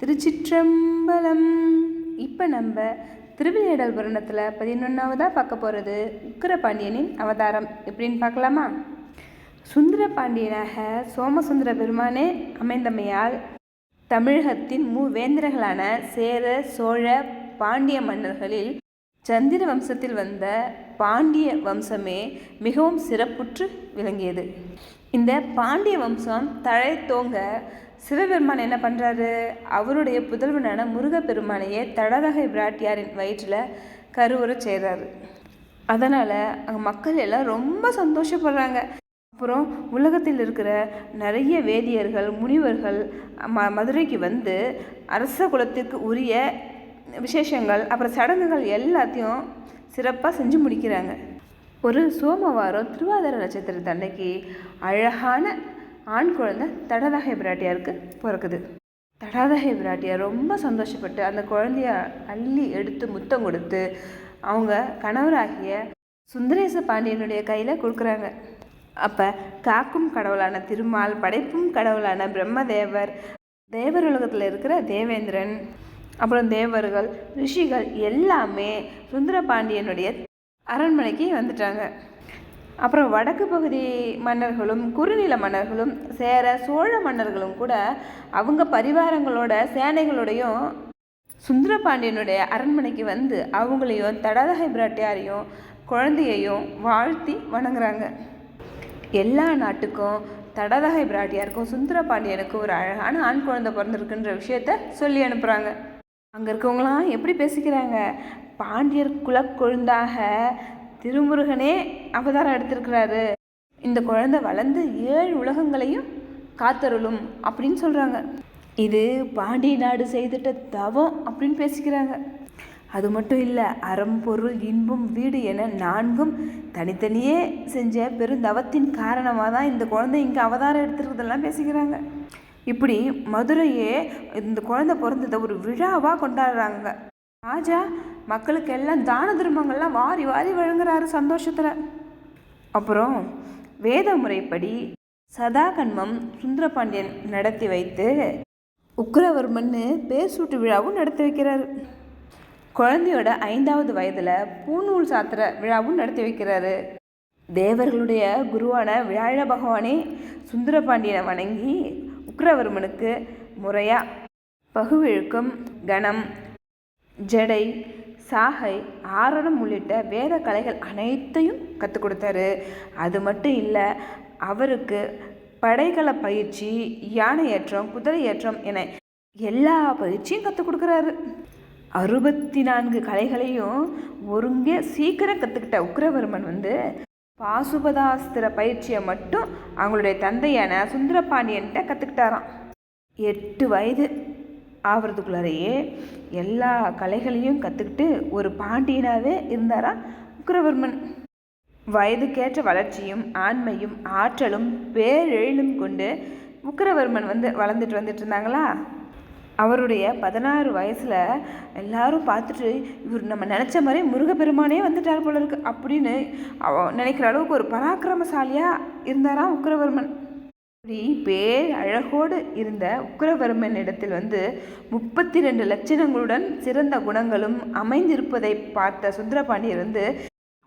திருச்சிற்றம்பலம். இப்போ நம்ம திருவிளையாடல் புராணத்தில் 11ஆவதாக பார்க்க போகிறது உக்கிரபாண்டியனின் அவதாரம் எப்படின்னு பார்க்கலாமா? சுந்தர பாண்டியனாக சோமசுந்தர பெருமானே அமைந்தமையால் தமிழகத்தின் மூவேந்தர்களான சேர, சோழ, பாண்டிய மன்னர்களில் சந்திர வம்சத்தில் வந்த பாண்டிய வம்சமே மிகவும் சிறப்புற்று விளங்கியது. இந்த பாண்டிய வம்சம் தழைத்தோங்க சிவபெருமான் என்ன பண்ணுறாரு, அவருடைய புதல்வனான முருகப்பெருமானையே தடதகை பிராட்டியாரின் வயிற்றில் கருவுறச் செய்கிறாரு. அதனால் அங்கே மக்கள் எல்லாம் ரொம்ப சந்தோஷப்படுறாங்க. அப்புறம் உலகத்தில் இருக்கிற நிறைய வேதியர்கள், முனிவர்கள் மதுரைக்கு வந்து அரச குலத்திற்கு உரிய விசேஷங்கள் அப்புறம் சடங்குகள் எல்லாத்தையும் சிறப்பாக செஞ்சு முடிக்கிறாங்க. ஒரு சோமவாரம் திருவாதிரை நட்சத்திரத்து அன்னைக்கு அழகான ஆண் குழந்தை தடதகை பிராட்டியாருக்கு பிறக்குது. தடதகை பிராட்டியார் ரொம்ப சந்தோஷப்பட்டு அந்த குழந்தைய அள்ளி எடுத்து முத்தம் கொடுத்து அவங்க கணவராகிய சுந்தரேச பாண்டியனுடைய கையில் கொடுக்குறாங்க. அப்போ காக்கும் கடவுளான திருமால், படைப்பும் கடவுளான பிரம்மதேவர், தேவர் உலகத்தில் இருக்கிற தேவேந்திரன், அப்புறம் தேவர்கள், ரிஷிகள் எல்லாமே சுந்தர பாண்டியனுடைய அரண்மனைக்கு வந்துட்டாங்க. அப்புறம் வடக்கு பகுதி மன்னர்களும் குறுநில மன்னர்களும் சேர சோழ மன்னர்களும் கூட அவங்க பரிவாரங்களோட சேனைகளோடையும் சுந்தர பாண்டியனுடைய அரண்மனைக்கு வந்து அவங்களையும் தடதகை பிராட்டியாரையும் குழந்தையையும் வாழ்த்தி வணங்குறாங்க. எல்லா நாட்டுக்கும் தடதகை பிராட்டியாருக்கும் சுந்தர பாண்டியனுக்கும் ஒரு அழகான ஆண் குழந்தை பிறந்திருக்குன்ற விஷயத்த சொல்லி அனுப்புகிறாங்க. அங்கே இருக்கவங்களாம் எப்படி பேசிக்கிறாங்க, பாண்டியர் குலக்கொழுந்தாக திருமுருகனே அவதாரம் எடுத்திருக்கிறாரு, இந்த குழந்தை வளர்ந்து 7 உலகங்களையும் காத்தருளும் அப்படின்னு சொல்கிறாங்க. இது பாண்டிய நாடு செய்துட்ட தவம் அப்படின்னு பேசிக்கிறாங்க. அது மட்டும் இல்லை, அறம், பொருள், இன்பம், வீடு என 4ம் தனித்தனியே செஞ்ச பெருந்தவத்தின் காரணமாக தான் இந்த குழந்தை இங்கே அவதாரம் எடுத்துருக்கிறதெல்லாம் பேசிக்கிறாங்க. இப்படி மதுரையே இந்த குழந்தை பிறந்ததை ஒரு விழாவாக கொண்டாடுறாங்க. ராஜா மக்களுக்கு எல்லாம் தான தர்மங்கள்லாம் வாரி வாரி வழங்குறாரு சந்தோஷத்தில். அப்புறம் வேத முறைப்படி சதாகன்மம் சுந்தரபாண்டியன் நடத்தி வைத்து உக்கிரவர்மன்னு பேர் சூட்டு விழாவும் நடத்தி வைக்கிறாரு. குழந்தையோட 5வது வயதில் பூநூல் சாத்திர விழாவும் நடத்தி வைக்கிறாரு. தேவர்களுடைய குருவான வியாழ பகவானே சுந்தரபாண்டியனை வணங்கி உக்கிரவர்மனுக்கு முறையாக பகுவிழுக்கம், கணம், ஜடை, சாகை, ஆரணம் உள்ளிட்ட வேத கலைகள் அனைத்தையும் கற்றுக் கொடுத்தாரு. அது மட்டும் இல்லை, அவருக்கு படைகள பயிற்சி, யானை ஏற்றம், குதிரை ஏற்றம் என எல்லா பயிற்சியும் கற்றுக் கொடுக்குறாரு. 64 கலைகளையும் ஒருங்கே சீக்கிரம் கற்றுக்கிட்ட உக்கிரவர்மன் வந்து பாசுபதாஸ்திர பயிற்சியை மட்டும் அவங்களுடைய தந்தையான சுந்தரபாண்டியன்கிட்ட கற்றுக்கிட்டாராம். 8 வயது ஆகிறதுக்குள்ளாரையே எல்லா கலைகளையும் கற்றுக்கிட்டு ஒரு பாண்டியனாகவே இருந்தாராம் உக்கிரவர்மன். வயதுக்கேற்ற வளர்ச்சியும் ஆண்மையும் ஆற்றலும் பேரெழிலும் கொண்டு உக்கிரவர்மன் வந்து வளர்ந்துட்டு வந்துட்டு இருந்தாங்களா. அவருடைய 16 வயசில் எல்லாரும் பார்த்துட்டு இவர் நம்ம நினச்ச மாதிரி முருகப்பெருமானே வந்துட்டார் போல இருக்கு அப்படின்னு நினைக்கிற அளவுக்கு ஒரு பராக்கிரமசாலியாக இருந்தாராம் உக்கிரவர்மன். இப்படி பேர் அழகோடு இருந்த உக்கிரவர்மன் இடத்தில் வந்து 32 லட்சணங்களுடன் சிறந்த குணங்களும் அமைந்திருப்பதை பார்த்த சுந்தரபாண்டியர் வந்து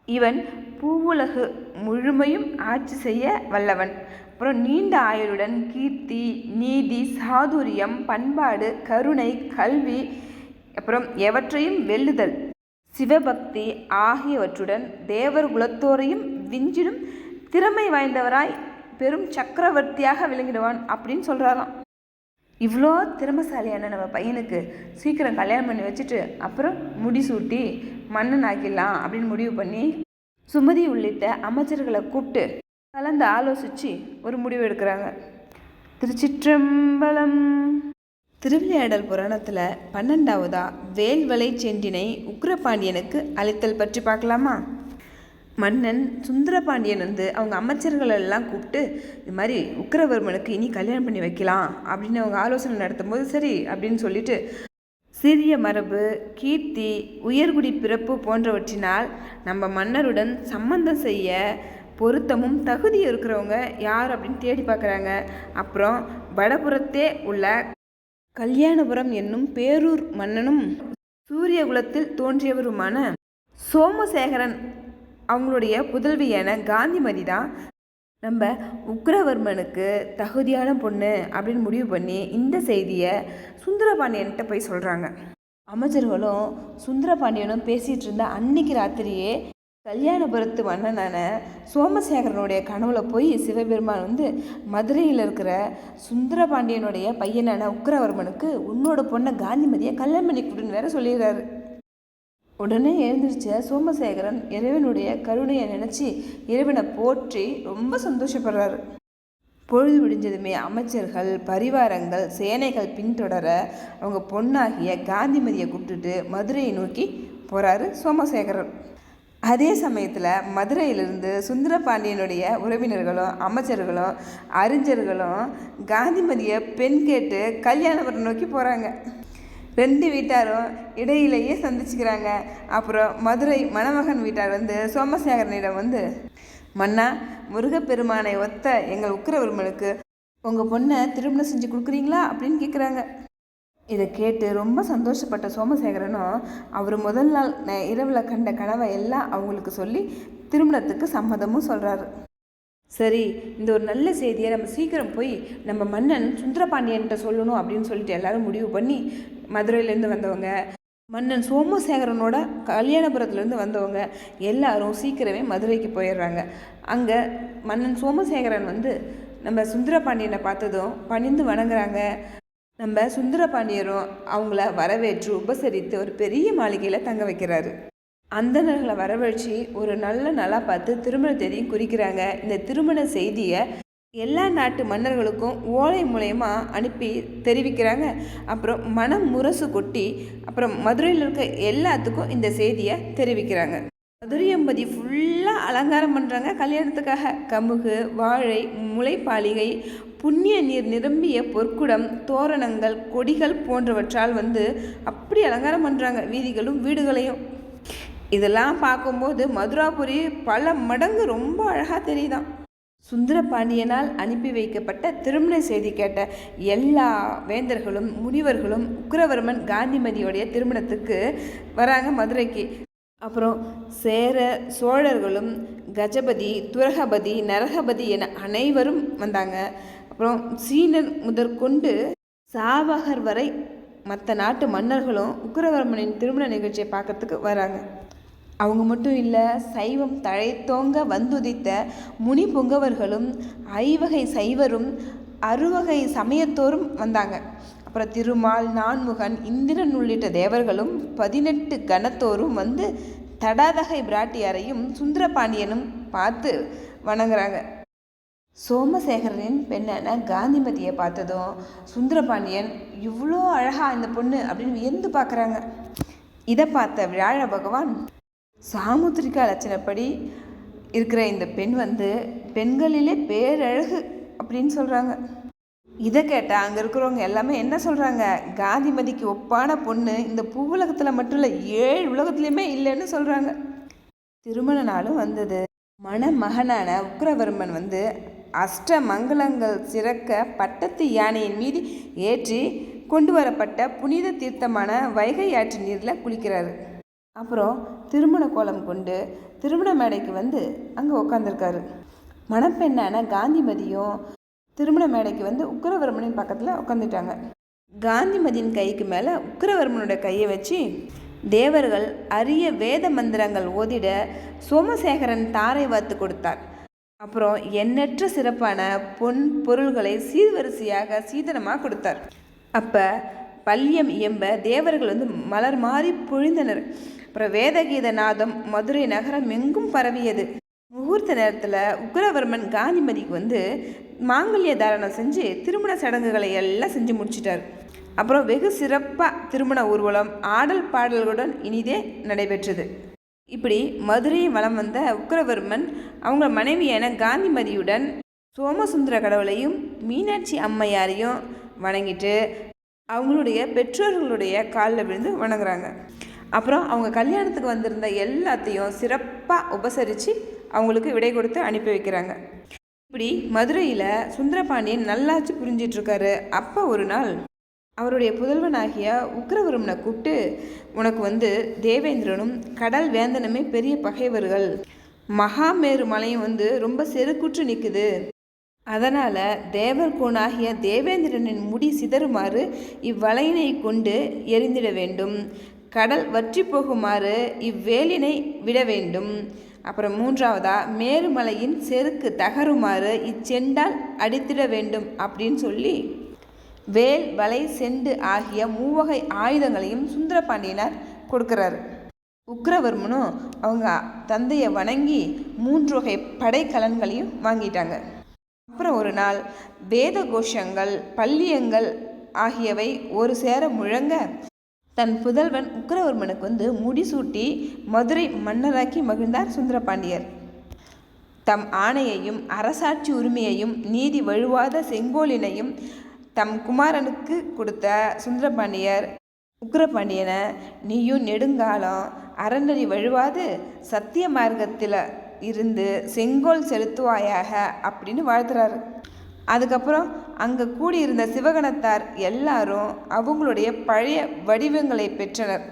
இவன் பூவுலகு முழுமையும் ஆட்சி செய்ய வல்லவன், அப்புறம் நீண்ட ஆயுளுடன் கீர்த்தி, நீதி, சாதுரியம், பண்பாடு, கருணை, கல்வி, அப்புறம் எவற்றையும் வெல்லுதல், சிவபக்தி ஆகியவற்றுடன் தேவர் குலத்தோரையும் விஞ்சிடும் திறமை வாய்ந்தவராய் பெரும் சக்கரவர்த்தியாக விளங்கிடுவான் அப்படின்னு சொல்கிறாராம். இவ்வளோ திறமைசாலியான நம்ம பையனுக்கு சீக்கிரம் கல்யாணம் பண்ணி வச்சுட்டு அப்புறம் முடிசூட்டி மன்னன் ஆக்கிடலாம் அப்படின்னு முடிவு பண்ணி சுமதி உள்ளிட்ட அமைச்சர்களை கூப்பிட்டு கலந்து ஆலோசித்து ஒரு முடிவு எடுக்கிறாங்க. திருச்சிற்றம்பலம். திருவிளையாடல் புராணத்தில் 12ஆவதா வேல்வளை சென்றினை உக்கிரபாண்டியனுக்கு அளித்தல் பற்றி பார்க்கலாமா? மன்னன் சுந்தரபாண்டியன் வந்து அவங்க அமைச்சர்களெல்லாம் கூப்பிட்டு இது மாதிரி உக்கிரவர்மனுக்கு இனி கல்யாணம் பண்ணி வைக்கலாம் அப்படின்னு அவங்க ஆலோசனை நடத்தும் போது சரி அப்படின்னு சொல்லிட்டு சிறிய மரபு, கீர்த்தி, உயர்குடி பிறப்பு போன்றவற்றினால் நம்ம மன்னருடன் சம்பந்தம் செய்ய பொருத்தமும் தகுதி இருக்கிறவங்க யார் அப்படின்னு தேடி பார்க்குறாங்க. அப்புறம் வடபுறத்தே உள்ள கல்யாணபுரம் என்னும் பேரூர் மன்னனும் சூரியகுலத்தில் தோன்றியவருமான சோமசேகரன் அவங்களுடைய புதல்வியான காந்திமதி தான் நம்ம உக்கிரவர்மனுக்கு தகுதியான பொண்ணு அப்படின்னு முடிவு பண்ணி இந்த செய்தியை சுந்தரபாண்டியன்கிட்ட போய் சொல்கிறாங்க. அமைச்சர்களும் சுந்தரபாண்டியனும் பேசிகிட்டு இருந்த அன்னைக்கு ராத்திரியே கல்யாணபுரத்து மன்னனான சோமசேகரனுடைய கனவுல போய் சிவபெருமான் வந்து மதுரையில் இருக்கிற சுந்தரபாண்டியனுடைய பையனான உக்கிரவர்மனுக்கு உன்னோட பொண்ணை காந்திமதியை கல்யாணம் பண்ணி கொடுன்னு வேற சொல்லிடுறாரு. உடனே எழுந்திருச்ச சோமசேகரன் இறைவனுடைய கருணையை நினச்சி இறைவனை போற்றி ரொம்ப சந்தோஷப்படுறாரு. பொழுது விடிஞ்சதுமே அமைச்சர்கள், பரிவாரங்கள், சேனைகள் பின்தொடர அவங்க பொண்ணாகிய காந்திமதியை கூப்பிட்டுட்டு மதுரையை நோக்கி போகிறாரு சோமசேகரன். அதே சமயத்தில் மதுரையிலிருந்து சுந்தரபாண்டியனுடைய உறவினர்களும் அமைச்சர்களும் அறிஞர்களும் காந்திமதியை பெண் கேட்டு கல்யாணபுரம் நோக்கி போகிறாங்க. ரெண்டு வீட்டாரும் இடையிலேயே சந்திச்சுக்கிறாங்க. அப்புறம் மதுரை மணமகன் வீட்டார் வந்து சோமசேகரனிடம் வந்து, மன்னா, முருகப்பெருமானை ஒத்த எங்கள் உக்கிரவர்மனுக்கு உங்கள் பொண்ணை திருமணம் செஞ்சு கொடுக்குறீங்களா அப்படின்னு கேட்குறாங்க. இதை கேட்டு ரொம்ப சந்தோஷப்பட்ட சோமசேகரனும் அவர் முதல் நாள் இரவில் கண்ட கனவை எல்லாம் அவங்களுக்கு சொல்லி திருமணத்துக்கு சம்மதமும் சொல்கிறாரு. சரி, இந்த ஒரு நல்ல செய்தியை நம்ம சீக்கிரம் போய் நம்ம மன்னன் சுந்தரபாண்டியன்கிட்ட சொல்லணும் அப்படின்னு சொல்லிட்டு எல்லாரும் முடிவு பண்ணி மதுரையிலேருந்து வந்தவங்க, மன்னன் சோமசேகரனோட கல்யாணபுரத்துலேருந்து வந்தவங்க எல்லாரும் சீக்கிரமே மதுரைக்கு போயிடுறாங்க. அங்கே மன்னன் சோமசேகரன் வந்து நம்ம சுந்தரபாண்டியனை பார்த்ததும் பணிந்து வணங்குறாங்க. நம்ம சுந்தரபாண்டியரும் அவங்கள வரவேற்று உபசரித்து ஒரு பெரிய மாளிகையில் தங்க வைக்கிறாரு. அந்தணர்களை வரவழைச்சி ஒரு நல்ல நாளாக பார்த்து திருமண தேதியும் குறிக்கிறாங்க. இந்த திருமண செய்தியை எல்லா நாட்டு மன்னர்களுக்கும் ஓலை மூலயமா அனுப்பி தெரிவிக்கிறாங்க. அப்புறம் மனம் முரசு கொட்டி அப்புறம் மதுரையில் இருக்க எல்லாத்துக்கும் இந்த செய்தியை தெரிவிக்கிறாங்க. மதுரையம்பதி ஃபுல்லாக அலங்காரம் பண்ணுறாங்க கல்யாணத்துக்காக. கமுகு, வாழை, முளைப்பாலிகை, புண்ணிய நீர் நிரம்பிய பொற்குடம், தோரணங்கள், கொடிகள் போன்றவற்றால் வந்து அப்படி அலங்காரம் பண்ணுறாங்க வீதிகளும் வீடுகளையும். இதெல்லாம் பார்க்கும்போது மதுராபுரி பல மடங்கு ரொம்ப அழகாக தெரியுதான். சுந்தரபாண்டியனால் அனுப்பி வைக்கப்பட்ட திருமண செய்தி கேட்ட எல்லா வேந்தர்களும் முனிவர்களும் உக்கிரவர்மன் காந்திமதியோடைய திருமணத்துக்கு வராங்க மதுரைக்கு. அப்புறம் சேர சோழர்களும் கஜபதி, துரகபதி, நரகபதி என அனைவரும் வந்தாங்க. அப்புறம் சீனர் முதற்கொண்டு சாவகர் வரை மற்ற நாட்டு மன்னர்களும் உக்கிரவர்மனின் திருமண நிகழ்ச்சியை பார்க்கறதுக்கு வராங்க. அவங்க மட்டும் இல்லை, சைவம் தழைத்தோங்க வந்துதித்த முனி பொங்கவர்களும், ஐவகை சைவரும், அறுவகை சமயத்தோரும் வந்தாங்க. அப்புறம் திருமால், நான்முகன், இந்திரன் உள்ளிட்ட தேவர்களும் 18 கணத்தோரும் வந்து தடாதகை பிராட்டியாரையும் சுந்தரபாண்டியனும் பார்த்து வணங்குறாங்க. சோமசேகரனின் பெண்ணான காந்திமதியை பார்த்ததும் சுந்தரபாண்டியன் இவ்வளோ அழகா இந்த பொண்ணு அப்படின்னு வியந்து பார்க்குறாங்க. இதை பார்த்த வியாழ பகவான் சாமுத்திரிகா லட்சணப்படி இருக்கிற இந்த பெண் வந்து பெண்களிலே பேரழகு அப்படின்னு சொல்கிறாங்க. இதை கேட்டால் அங்கே இருக்கிறவங்க எல்லாமே என்ன சொல்கிறாங்க, காந்திமதிக்கு ஒப்பான பொண்ணு இந்த பூவுலகத்தில் மட்டும் இல்லை 7 உலகத்துலேயுமே இல்லைன்னு சொல்கிறாங்க. திருமண நாளும் வந்தது. மணமகனான உக்கிரவர்மன் வந்து அஷ்டமங்கலங்கள் சிறக்க பட்டத்து யானையின் மீது ஏற்றி கொண்டு வரப்பட்ட புனித தீர்த்தமான வைகை ஆற்று நீரில் குளிக்கிறாரு. அப்புறம் திருமண கோலம் கொண்டு திருமண மேடைக்கு வந்து அங்கே உட்காந்துருக்காரு. மணப்பெண்ணான காந்திமதியும் திருமண மேடைக்கு வந்து உக்கிரவர்மனின் பக்கத்தில் உட்காந்துட்டாங்க. காந்திமதியின் கைக்கு மேலே உக்கிரவர்மனோட கையை வச்சு தேவர்கள் அரிய வேத மந்திரங்கள் ஓதிட சோமசேகரன் தாரை வாத்து கொடுத்தார். அப்புறம் எண்ணற்ற சிறப்பான பொன் பொருள்களை சீர்வரிசையாக சீதனமாக கொடுத்தார். அப்போ பல்யம் இயம்ப தேவர்கள் வந்து மலர் மாறி பொழிந்தனர். அப்புறம் வேதகீத நாதம் மதுரை நகரம் எங்கும் பரவியது. முகூர்த்த நேரத்தில் உக்கிரவர்மன் காந்திமதிக்கு வந்து மாங்கல்ய தாரணம் செஞ்சு திருமண சடங்குகளை எல்லாம் செஞ்சு முடிச்சிட்டார். அப்புறம் வெகு சிறப்பாக திருமண ஊர்வலம் ஆடல் பாடல்களுடன் இனிதே நடைபெற்றது. இப்படி மதுரையை வலம் வந்த உக்கிரவர்மன் அவங்க மனைவியான காந்திமதியுடன் சோமசுந்தர கடவுளையும் மீனாட்சி அம்மையாரையும் வணங்கிட்டு அவங்களுடைய பெற்றோர்களுடைய காலில் விழுந்து வணங்குறாங்க. அப்புறம் அவங்க கல்யாணத்துக்கு வந்திருந்த எல்லாத்தையும் சிறப்பாக உபசரித்து அவங்களுக்கு விடை கொடுத்து அனுப்பி வைக்கிறாங்க. இப்படி மதுரையில் சுந்தரபாண்டியன் நல்லாச்சு புரிஞ்சிட்ருக்காரு. அப்போ ஒரு நாள் அவருடைய புதல்வனாகிய உக்கிரவர்மனை கூப்பிட்டு, உனக்கு தேவேந்திரனும் கடல் வேந்தனுமே பெரிய பகைவர்கள், மகாமேரு மலையும் ரொம்ப செருக்குற்று நிற்குது. அதனால் தேவர்கோனாகிய தேவேந்திரனின் முடி சிதறுமாறு இவ்வலையினை கொண்டு எரிந்திட வேண்டும். கடல் வற்றி போகுமாறு இவ்வேலினை விட வேண்டும். அப்புறம் 3வதா மேருமலையின் செருக்கு தகருமாறு இச்செண்டால் அடித்திட வேண்டும் அப்படின்னு சொல்லி வேல், வலை, செண்டு ஆகிய 3 வகை ஆயுதங்களையும் சுந்தரபாண்டியனார் கொடுக்குறாரு. உக்கிரவர்மனும் அவங்க தந்தையை வணங்கி 3 வகை படைக்கலன்களையும் வாங்கிட்டாங்க. அப்புறம் ஒரு நாள் வேத கோஷங்கள், பல்லியங்கள் ஆகியவை ஒரு சேர முழங்க தன் புதல்வன் உக்கிரவர்மனுக்கு முடிசூட்டி மதுரை மன்னராக்கி மகிழ்ந்தார் சுந்தரபாண்டியர். தம் ஆணையையும் அரசாட்சி உரிமையையும் நீதி வழுவாத செங்கோலினையும் தம் குமாரனுக்கு கொடுத்த சுந்தரபாண்டியர் உக்கிரபாண்டியனை, நீயும் நெடுங்காலம் அறநெறி வழுவாது சத்திய மார்க்கத்தில் இருந்து செங்கோல் செலுத்துவாயாக அப்படின்னு வாழ்த்துறாரு. அதுக்கப்புறம் அங்கே கூடியிருந்த சிவகணத்தார் எல்லாரும் அவங்களுடைய பழைய வடிவங்களை பெற்றனர்.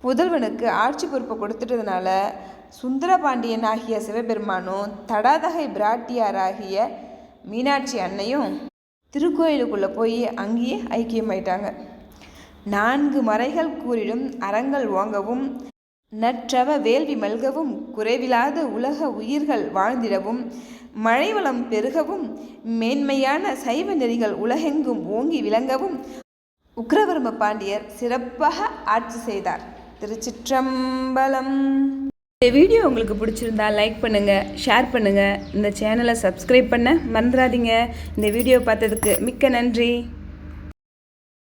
புதல்வனுக்கு ஆட்சி பொறுப்பை கொடுத்துட்டதுனால சுந்தரபாண்டியன் ஆகிய சிவபெருமானும் தடாதகை பிராட்டியாராகிய மீனாட்சி அன்னையும் திருக்கோயிலுக்குள்ளே போய் அங்கேயே ஐக்கியமாயிட்டாங்க. 4 மறைகள் கூறிடும் அறங்கள் ஓங்கவும், நற்றவ வேள்வி மல்கவும், குறைவிலாத உலக உயிர்கள் வாழ்ந்திடவும், மழைவளம் பெருகவும், மேன்மையான சைவ நெறிகள் உலகெங்கும் ஓங்கி விளங்கவும் உக்கிரவர்ம பாண்டியர் சிறப்பாக ஆட்சி செய்தார். திருச்சிற்றம்பலம். இந்த வீடியோ உங்களுக்கு பிடிச்சிருந்தா லைக் பண்ணுங்கள், ஷேர் பண்ணுங்கள், இந்த சேனலை சப்ஸ்கிரைப் பண்ண மறந்துடாதீங்க. இந்த வீடியோ பார்த்ததுக்கு மிக்க நன்றி.